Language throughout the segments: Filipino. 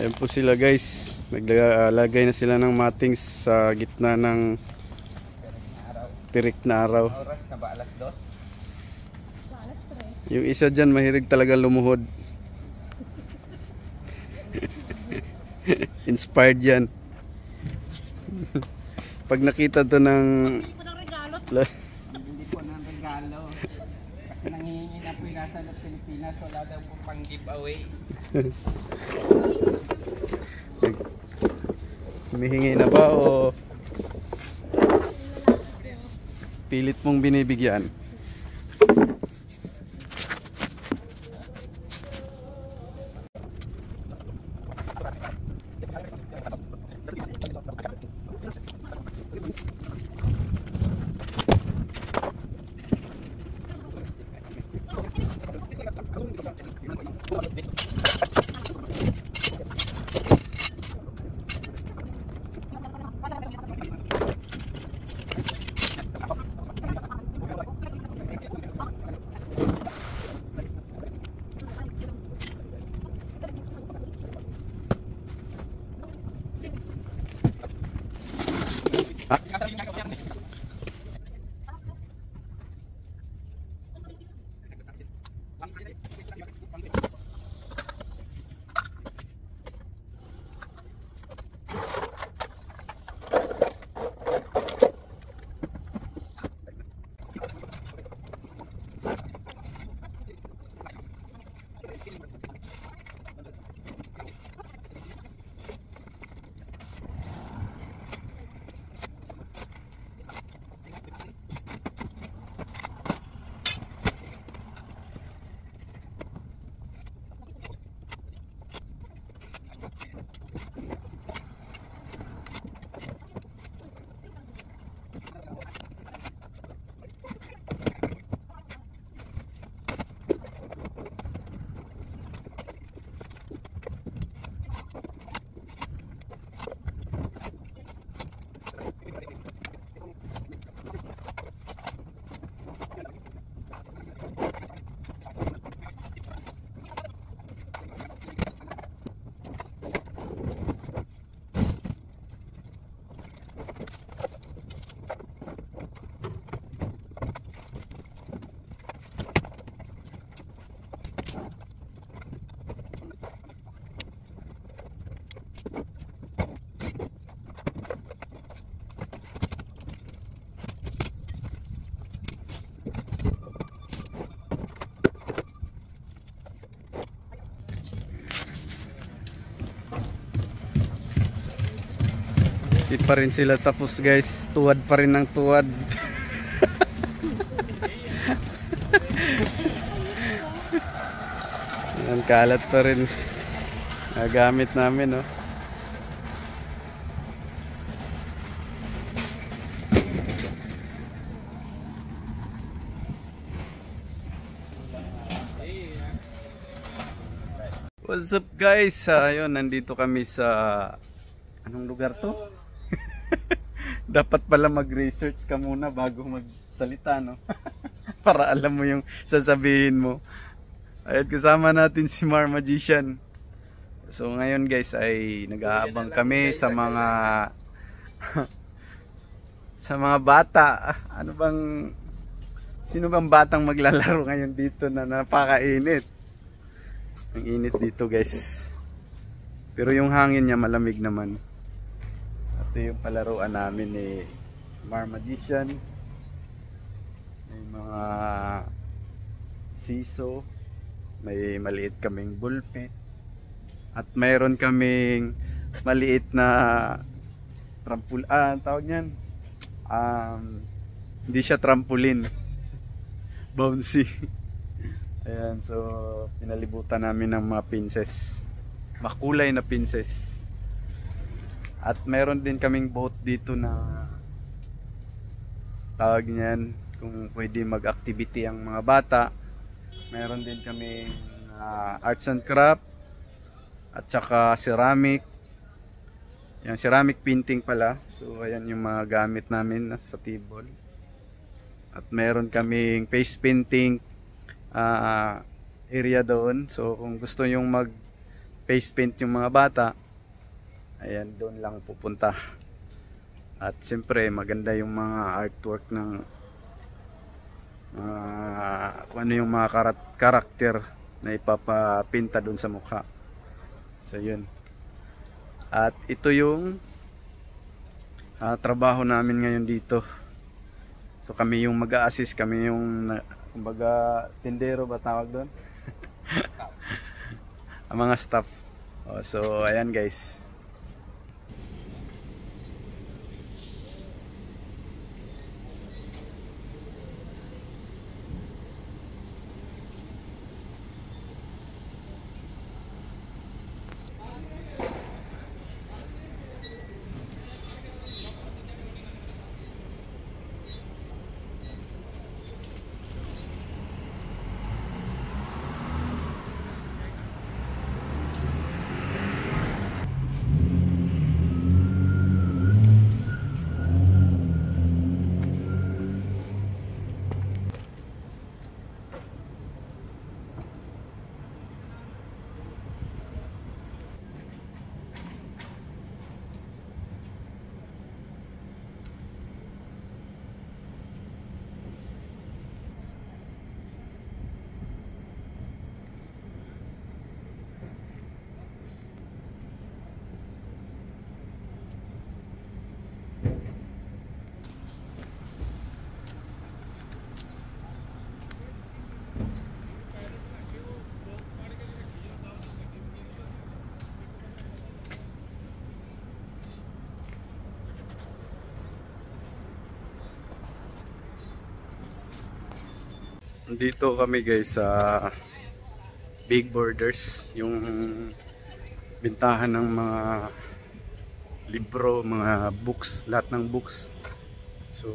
Ayan po sila guys. Naglagay na sila ng matings sa gitna ng tirik na araw. Oras na ba? Alas 2? Yung isa dyan mahilig talaga lumuhod. Inspired yan. Pag nakita to ng... Hindi ko ng regalo. Hindi po ng regalo. Kasi nanghihingi na po yung nasa Pilipinas. Wala daw po pang giveaway. Humihingi na ba o pilit mong binibigyan? Di pa rin sila tapos guys, tuwad pa rin ng tuwad. Ang kalat pa rin gamit namin, no. What's up guys? Ayun, nandito kami sa anong lugar to? Dapat pala mag-research ka muna bago magsalita, no? Para alam mo yung sasabihin mo. Ayun, kasama natin si Mar Magician. So ngayon guys ay nag-aabang kami sa mga sa mga bata. Sino bang batang maglalaro ngayon dito na napakainit? Ang init dito guys. Pero yung hangin niya malamig naman. Ito yung palaruan namin ni Mar Magician. May mga siso. May maliit kaming bulpit. At mayroon kaming maliit na tawag niyan. Hindi siya trampoline. Bouncy. Ayan, so pinalibutan namin ng mga pinses. Makulay na pinses. At mayroon din kaming boat dito na tawag niyan kung pwede mag-activity ang mga bata. Mayroon din kaming arts and craft at saka ceramic. Yung ceramic painting pala. So ayan yung mga gamit namin sa table. At mayroon kaming face painting area doon. So kung gusto yung face paint yung mga bata, ayan, doon lang pupunta. At siyempre maganda yung mga artwork ng kung ano yung mga karakter na ipapapinta doon sa mukha. So yun. At ito yung trabaho namin ngayon dito. So kami yung mag-a-assist, kami yung kumbaga tindero ba tawag doon? Ang mga staff. So ayan guys. Dito kami guys sa Big Borders, yung bintahan ng mga libro, mga books, lahat ng books. So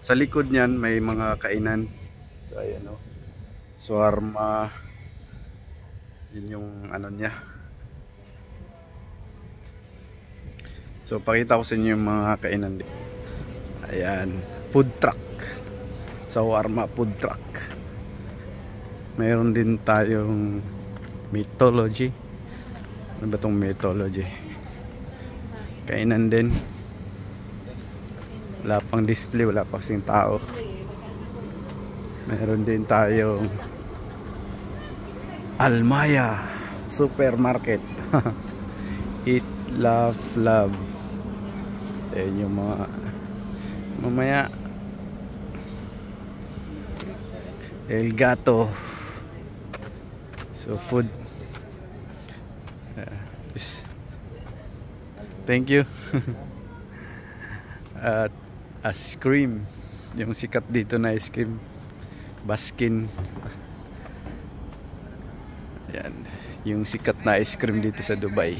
sa likod niyan may mga kainan. So ayan o, shawarma, yun yung ano niya. So pakita ko sa inyo yung mga kainan dito. Ayan, food truck, shawarma food truck. Mayroon din tayong mythology. Ano ba itong mythology? Kainan din. Wala pang display, wala pa kasing tao. Mayroon din tayong Almaya Supermarket. Eat, Love, Love. Ayan yung mga mamaya. El Gato. So food. Thank you. At ice cream. Yung sikat dito na ice cream. Baskin. Ayan. Yung sikat na ice cream dito sa Dubai.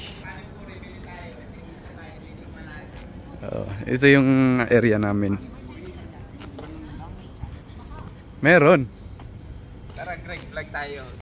Ito yung area namin. Meron. Tara Greg, vlog tayo.